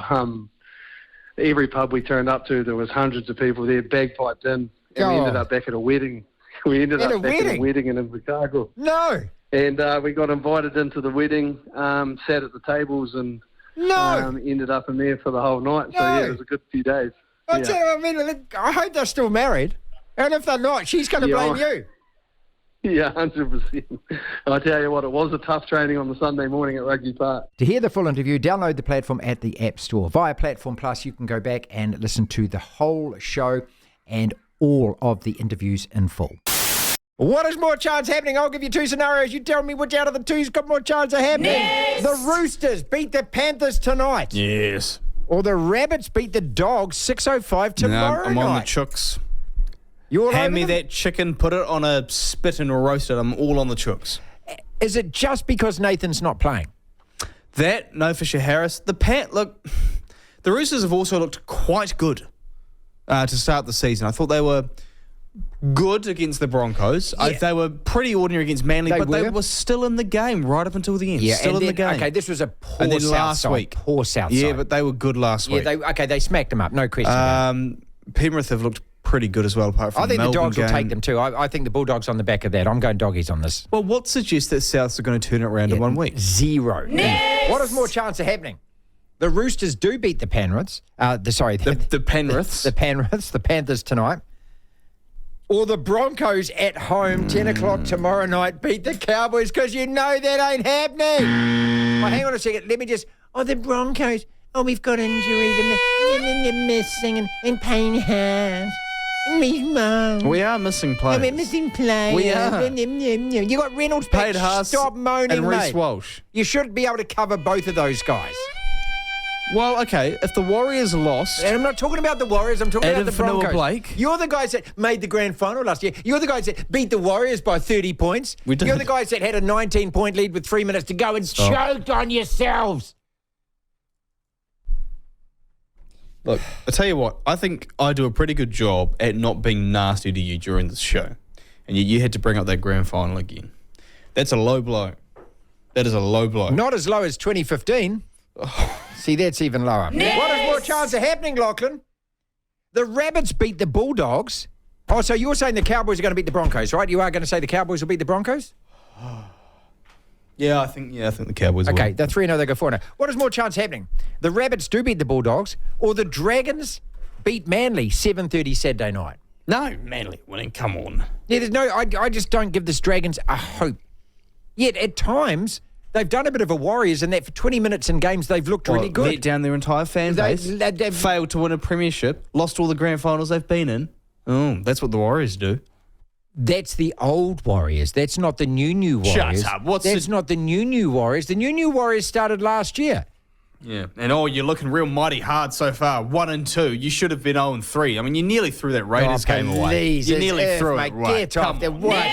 every pub we turned up to, there was hundreds of people there, bagpiped in, and we ended up back at a wedding. We ended up back at a wedding in Invercargill. No. And we got invited into the wedding, sat at the tables, and ended up in there for the whole night. So, yeah, it was a good few days. I hope they're still married. And if they're not, she's going to blame you. Yeah, 100%. I tell you what, it was a tough training on the Sunday morning at Rugby Park. To hear the full interview, download the platform at the App Store. Via Platform Plus, you can go back and listen to the whole show and all of the interviews in full. What is more chance happening? I'll give you 2 scenarios. You tell me which out of the 2's got more chance of happening. Yes! The Roosters beat the Panthers tonight. Yes. Or the Rabbits beat the Dogs 6:05 tomorrow night. I'm on the chooks. You all Hand me them? that chicken, put it on a spit and roast it. I'm all on the chooks. Is it just because Nathan's not playing? That, no Fisher Harris. The Roosters have also looked quite good to start the season. I thought they were good against the Broncos. Yeah. They were pretty ordinary against Manly, but they were still in the game right up until the end. Yeah, still in the game. Okay, this was a poor and then South last side. week. Poor South Yeah, side. but they were good last week. They smacked them up, no question. Penrith have looked pretty good as well, apart from I think the Melbourne Dogs game. will take them too. I think the Bulldogs on the back of that. I'm going doggies on this. Well, what suggests that Souths are going to turn it around in 1 week? 0. Next! What is more chance of happening? The Roosters do beat the Penriths. The Penriths. The Penriths, the Panthers tonight. Or the Broncos at home, 10 o'clock tomorrow night, beat the Cowboys, because you know that ain't happening. Oh, hang on a second. Let me just... Oh, the Broncos. Oh, we've got injuries and they're missing and Payne has. We are missing players. We're missing players. We are. You got Reynolds back. Payne Haas Stop moaning, and Reece mate. Walsh. You should be able to cover both of those guys. Well, okay, if the Warriors lost... And I'm not talking about the Warriors, I'm talking about the Broncos. Blake. You're the guys that made the grand final last year. You're the guys that beat the Warriors by 30 points. We did. You're the guys that had a 19-point lead with 3 minutes to go and choked on yourselves. Look, I'll tell you what, I think I do a pretty good job at not being nasty to you during this show. And you had to bring up that grand final again. That's a low blow. That is a low blow. Not as low as 2015. See, that's even lower. Next. What is more chance of happening, Lachlan? The Rabbits beat the Bulldogs. Oh, so you're saying the Cowboys are going to beat the Broncos, right? You are going to say the Cowboys will beat the Broncos? Yeah, I think the Cowboys will. Okay, they're 3-0, they go 4-0. What is more chance happening? The Rabbits do beat the Bulldogs, or the Dragons beat Manly 7:30 Saturday night? No, Manly winning, come on. Yeah, there's no... I just don't give this Dragons a hope. Yet, at times... They've done a bit of a Warriors in that for 20 minutes in games they've looked really good. Let down their entire fan base. They've failed to win a premiership. Lost all the grand finals they've been in. Oh, that's what the Warriors do. That's the old Warriors. That's not the new Warriors. Shut up. That's not the new Warriors. The new Warriors started last year. Yeah. And you're looking real mighty hard so far. 1-2. You should have been 0-3. I mean, you nearly threw that Raiders game away. You nearly threw it away. Get off there. What?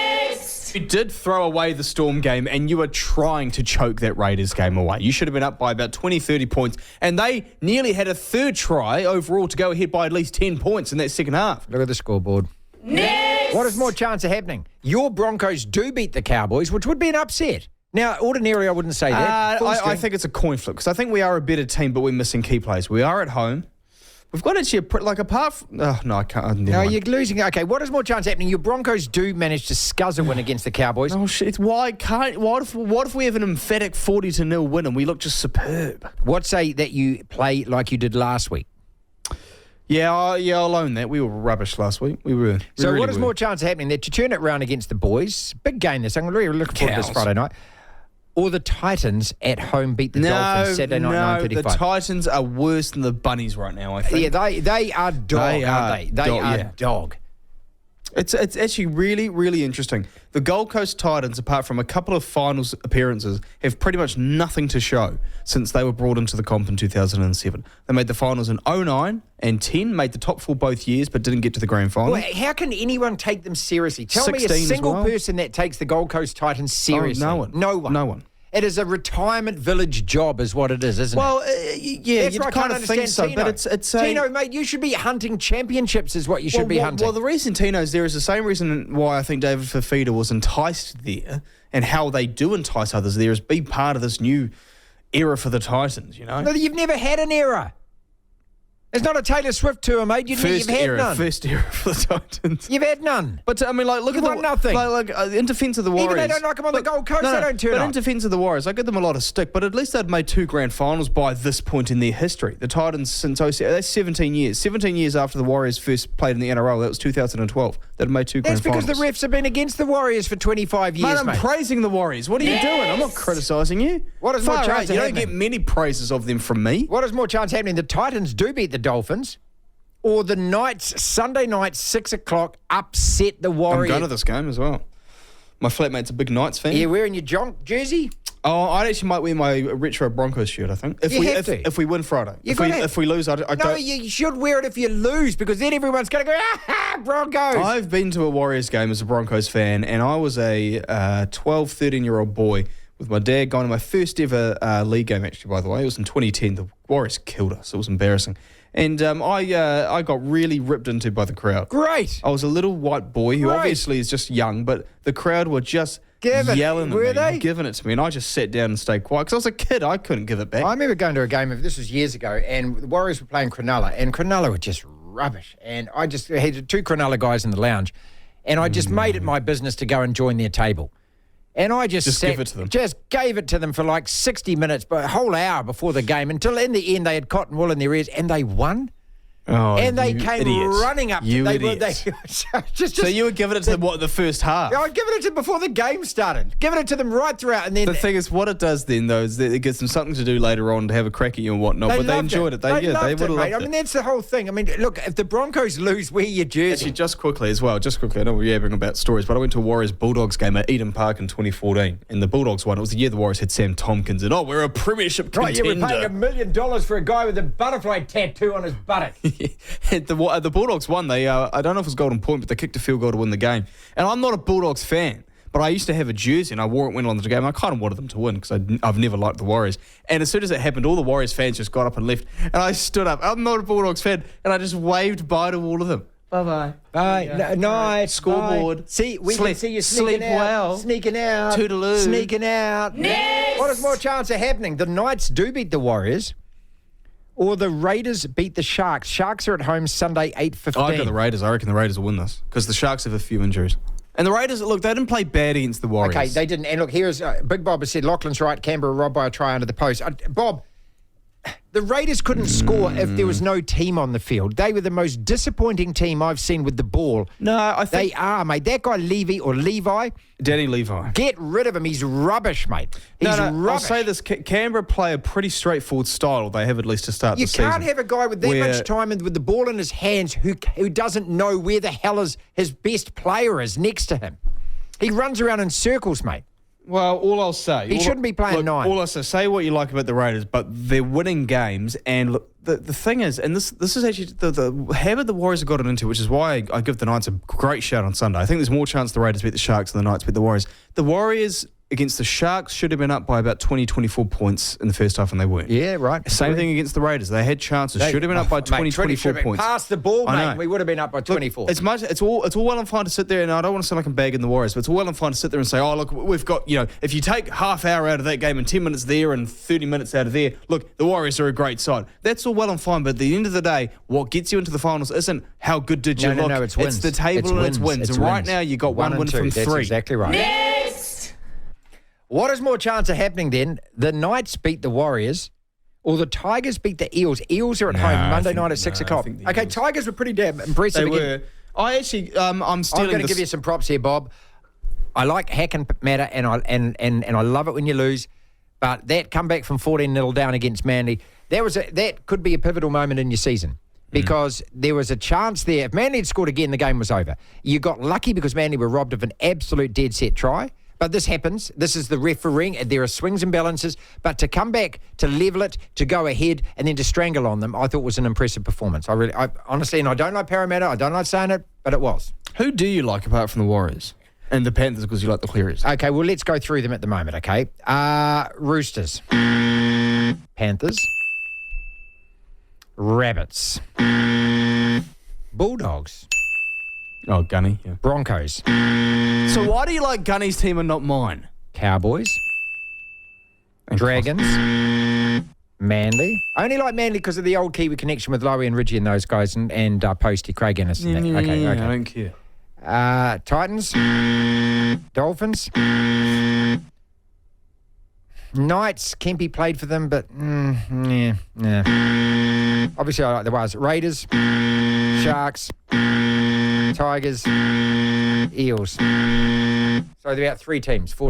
You did throw away the Storm game and you were trying to choke that Raiders game away. You should have been up by about 20, 30 points. And they nearly had a third try overall to go ahead by at least 10 points in that second half. Look at the scoreboard. Next! What is more chance of happening? Your Broncos do beat the Cowboys, which would be an upset. Now, ordinarily, I wouldn't say that. I think it's a coin flip because I think we are a better team, but we're missing key players. We are at home. We've got actually apart from... Oh, no, I can't. No, you're losing. Okay, what is more chance happening? Your Broncos do manage to scuzz a win against the Cowboys. Oh, shit. What if we have an emphatic 40-0 win and we look just superb? What say that you play like you did last week? Yeah, I'll own that. We were rubbish last week. We were. So really what is were. more chance of happening there? To turn it around against the boys, big game this. I'm really looking forward to this Friday night. Or the Titans at home beat the Dolphins Saturday night, 9:35. The Titans are worse than the Bunnies right now, I think. Yeah, they are dog, aren't they? They are dog. It's actually really, really interesting. The Gold Coast Titans, apart from a couple of finals appearances, have pretty much nothing to show since they were brought into the comp in 2007. They made the finals in 09 and 10, made the top 4 both years, but didn't get to the grand final. Well, how can anyone take them seriously? Tell me a 16 single person that takes the Gold Coast Titans seriously. No one. No one. It is a retirement village job is what it is, isn't it? Well, yeah, you kind of think so, Tino. but it's Tino, mate, you should be hunting championships is what you should be hunting. Well, the reason Tino's there is the same reason why I think David Fafita was enticed there, and how they do entice others there is be part of this new era for the Titans, you know? No, you've never had an era. It's not a Taylor Swift tour, mate. You've had none. First era for the Titans. You've had none. But, I mean, like, look You've at won nothing. In defence of the Warriors. Even they don't like them on the Gold Coast, they don't turn up. up. But in defence of the Warriors, I give them a lot of stick, but at least they'd made 2 grand finals by this point in their history. The Titans, since that's 17 years. 17 years after the Warriors first played in the NRL, that was 2012. They'd made 2 grand finals. That's because the refs have been against the Warriors for 25 years, mate. I'm praising the Warriors. What are you doing? I'm not criticising you. What is more chance You of don't get many praises of them from me. What is more chance happening? The Titans do beat the Dolphins, or the Knights, Sunday night, 6 o'clock, upset the Warriors. I'm going to this game as well. My flatmate's a big Knights fan. Are you wearing your Jonk jersey? Oh, I actually might wear my retro Broncos shirt, I think. If we win Friday. If we lose, I don't. No, you should wear it if you lose, because then everyone's going to go, Broncos. I've been to a Warriors game as a Broncos fan, and I was a 12, 13-year-old boy with my dad going to my first ever league game, actually, by the way. It was in 2010. The Warriors killed us. It was embarrassing. And I got really ripped into by the crowd. Great. I was a little white boy who obviously is just young, but the crowd were just yelling at me, giving it to me, and I just sat down and stayed quiet because I was a kid. I couldn't give it back. I remember going to a game this was years ago, and the Warriors were playing Cronulla, and Cronulla were just rubbish. And I just had 2 Cronulla guys in the lounge, and I just made it my business to go and join their table. And I just give it to them. Just gave it to them for like 60 minutes, but a whole hour before the game, until in the end they had cotton wool in their ears, and they won. Oh, and they came running up. You idiots. So you were giving it to them, the first half? Yeah, I was giving it to them before the game started. Giving it to them right throughout. And then the thing is, what it does then, though, is that it gives them something to do later on to have a crack at you and whatnot. But they enjoyed it. They would have loved it. I mean, that's the whole thing. I mean, look, if the Broncos lose, wear your jersey. Actually, just quickly, I know we're yabbering about stories, but I went to a Warriors-Bulldogs game at Eden Park in 2014, and the Bulldogs won. It was the year the Warriors had Sam Tompkins, and we're a premiership contender. Right, yeah, we're paying $1 million for a guy with a butterfly tattoo on his buttock. The Bulldogs won. They I don't know if it was golden point, but they kicked a field goal to win the game. And I'm not a Bulldogs fan, but I used to have a jersey and I wore it when on the game. I kind of wanted them to win because I've never liked the Warriors. And as soon as it happened, all the Warriors fans just got up and left. And I stood up. I'm not a Bulldogs fan, and I just waved bye to all of them. Bye-bye. Bye. Night. Scoreboard. Bye. See, we can see you sneaking out. Well. Sneaking out. Toodaloo. Sneaking out. Next. What is more chance of happening? The Knights do beat the Warriors, or the Raiders beat the Sharks. Sharks are at home Sunday, 8:15. I got the Raiders. I reckon the Raiders will win this because the Sharks have a few injuries. And the Raiders, look, they didn't play bad against the Warriors. Okay, they didn't. And look, here's Big Bob has said Lachlan's right. Canberra robbed by a try under the post. Bob, the Raiders couldn't score if there was no team on the field. They were the most disappointing team I've seen with the ball. No, I think... They are, mate. That guy Levi. Danny Levi. Get rid of him. He's rubbish, mate. He's rubbish. I'll say this. Canberra play a pretty straightforward style. They have at least to start the season. You can't have a guy with that much time and with the ball in his hands who doesn't know where the hell his best player is next to him. He runs around in circles, mate. Well, all I'll say... He shouldn't be playing 9. All I'll say what you like about the Raiders, but they're winning games. And look, the thing is, and this is actually the habit the Warriors have gotten into, which is why I give the Knights a great shout on Sunday. I think there's more chance the Raiders beat the Sharks than the Knights beat the Warriors. The Warriors against the Sharks should have been up by about 20, 24 points in the first half, and they weren't. Yeah, right. Same thing against the Raiders. They had chances. Should have been up by 20, 24 points. Pass the ball, mate. We would have been up by 24. Look, it's all well and fine to sit there, and I don't want to sound like I'm bagging the Warriors, but it's all well and fine to sit there and say, oh, look, we've got, if you take half hour out of that game and 10 minutes there and 30 minutes out of there, look, the Warriors are a great side. That's all well and fine, but at the end of the day, what gets you into the finals isn't how good did you look. No, it's wins. It's the table and it's wins. And right now, you got one win from 3. That's exactly right. Next. What is more chance of happening then? The Knights beat the Warriors, Or the Tigers beat the Eels. Eels are at home Monday night at 6 o'clock. Okay, Tigers were pretty damn impressive. They were. I actually, I'm going to give you some props here, Bob. I like hack and matter, and I love it when you lose. But that comeback from 14-0 down against Manly, that could be a pivotal moment in your season. Because there was a chance there. If Manly had scored again, the game was over. You got lucky because Manly were robbed of an absolute dead set try. But this happens. This is the refereeing. There are swings and balances. But to come back, to level it, to go ahead, and then to strangle on them, I thought was an impressive performance. I honestly, and I don't like Parramatta. I don't like saying it, but it was. Who do you like apart from the Warriors? And the Panthers, because you like the Clearies. Okay, well, let's go through them at the moment, okay? Roosters. Panthers. Rabbits. Bulldogs. Oh, Gunny. Yeah. Broncos. So why do you like Gunny's team and not mine? Cowboys. And Dragons. Manly. I only like Manly because of the old Kiwi connection with Lowy and Ridgie and those guys and Posty, Craig Ennis. And that. Okay. I don't care. Titans. Dolphins. Knights, Kempy played for them, but yeah. Obviously, I like the Wales. Raiders, Sharks, Tigers, Eels. So they're about 4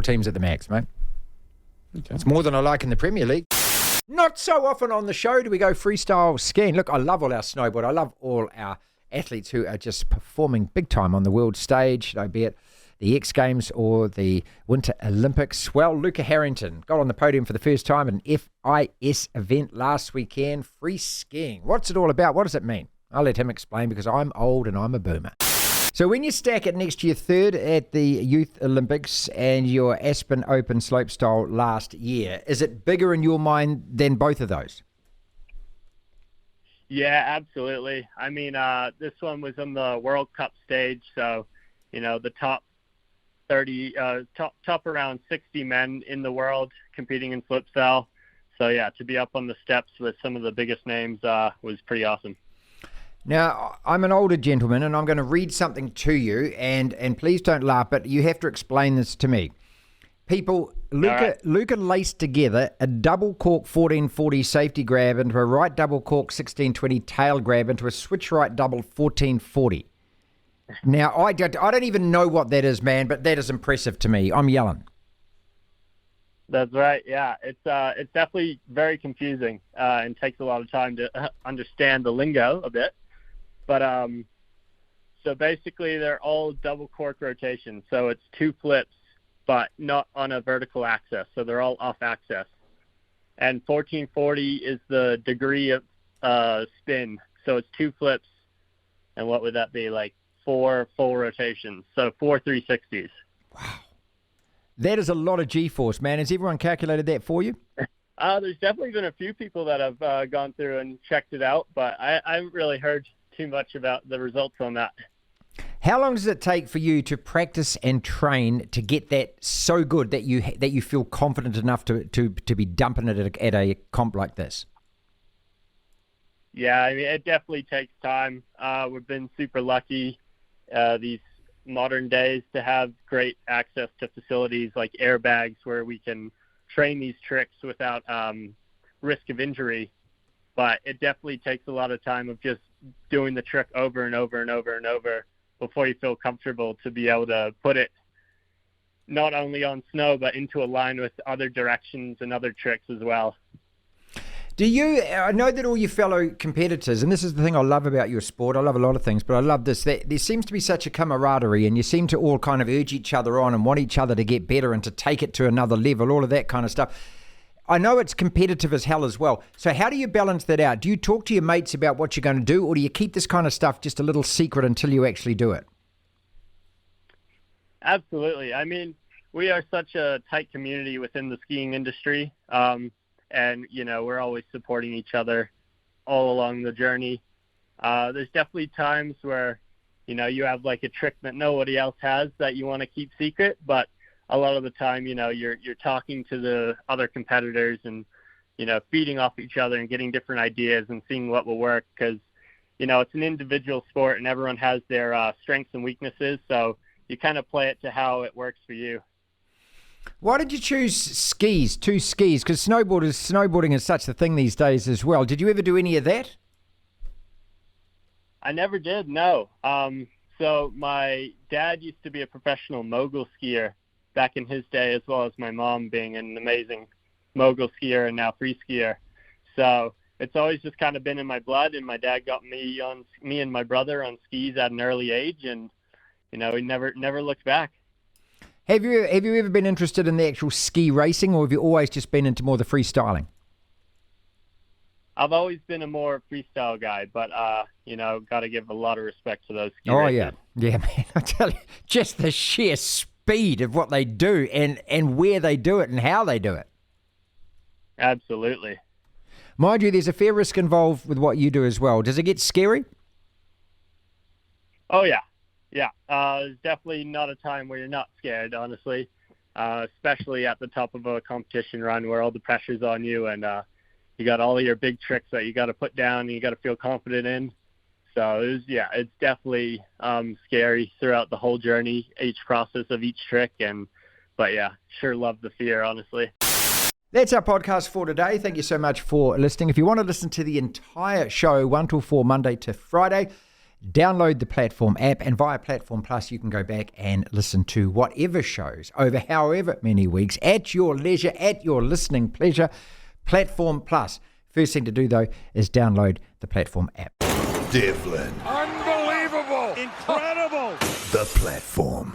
teams at the max, mate. Okay. It's more than I like in the Premier League. Not so often on the show do we go freestyle skiing. Look, I love all our snowboard. I love all our athletes who are just performing big time on the world stage, be it the X Games or the Winter Olympics. Well, Luca Harrington got on the podium for the first time at an FIS event last weekend. Free skiing. What's it all about? What does it mean? I'll let him explain because I'm old and I'm a boomer. So when you stack it next to your third at the Youth Olympics and your Aspen Open slopestyle last year, is it bigger in your mind than both of those? Yeah, absolutely. I mean, this one was on the World Cup stage, so, the top 30, top around 60 men in the world competing in slopestyle. So, yeah, to be up on the steps with some of the biggest names was pretty awesome. Now, I'm an older gentleman, and I'm going to read something to you, and please don't laugh, but you have to explain this to me. People, Luca laced together a double cork 1440 safety grab into a right double cork 1620 tail grab into a switch right double 1440. Now, I don't even know what that is, man, but that is impressive to me. I'm yelling. That's right. Yeah, it's definitely very confusing and takes a lot of time to understand the lingo a bit. But so basically, they're all double cork rotations. So it's 2 flips, but not on a vertical axis. So they're all off axis. And 1440 is the degree of spin. So it's 2 flips, and what would that be, like 4 full rotations? So 4 360s. Wow. That is a lot of G-force, man. Has everyone calculated that for you? There's definitely been a few people that have gone through and checked it out, but I haven't really heard too much about the results on that. How long does it take for you to practice and train to get that so good that you feel confident enough to be dumping it at a comp like this? Yeah, I mean, it definitely takes time. We've been super lucky these modern days to have great access to facilities like airbags where we can train these tricks without risk of injury. But it definitely takes a lot of time of just doing the trick over and over and over and over before you feel comfortable to be able to put it not only on snow, but into a line with other directions and other tricks as well. I know that all your fellow competitors, and this is the thing I love about your sport, I love a lot of things, but I love this, that there seems to be such a camaraderie and you seem to all kind of urge each other on and want each other to get better and to take it to another level, all of that kind of stuff. I know it's competitive as hell as well. So how do you balance that out? Do you talk to your mates about what you're going to do, or do you keep this kind of stuff just a little secret until you actually do it? Absolutely. I mean, we are such a tight community within the skiing industry. And, we're always supporting each other all along the journey. There's definitely times where, you have like a trick that nobody else has that you want to keep secret, but a lot of the time, you're talking to the other competitors and, feeding off each other and getting different ideas and seeing what will work because, it's an individual sport and everyone has their strengths and weaknesses. So you kind of play it to how it works for you. Why did you choose skis, two skis? Because snowboarding is such a thing these days as well. Did you ever do any of that? I never did, no. So my dad used to be a professional mogul skier back in his day, as well as my mom being an amazing mogul skier and now free skier. So it's always just kind of been in my blood, and my dad got me and my brother on skis at an early age, and we never looked back. Have you ever been interested in the actual ski racing, or have you always just been into more the freestyling? I've always been a more freestyle guy, but got to give a lot of respect to those ski races. Oh yeah, man! I tell you, just the sheer speed of what they do, and where they do it, and how they do it. Absolutely. Mind you, there's a fair risk involved with what you do as well. Does it get scary? Oh, yeah. Yeah. There's definitely not a time where you're not scared, honestly, especially at the top of a competition run where all the pressure's on you, and you got all of your big tricks that you got to put down and you got to feel confident in. So, it's definitely scary throughout the whole journey, each process of each trick. But, sure love the fear, honestly. That's our podcast for today. Thank you so much for listening. If you want to listen to the entire show, 1 till 4, Monday to Friday, download the Platform app, and via Platform Plus, you can go back and listen to whatever shows over however many weeks at your leisure, at your listening pleasure. Platform Plus. First thing to do, though, is download the Platform app. Devlin. Unbelievable. Incredible. The Platform.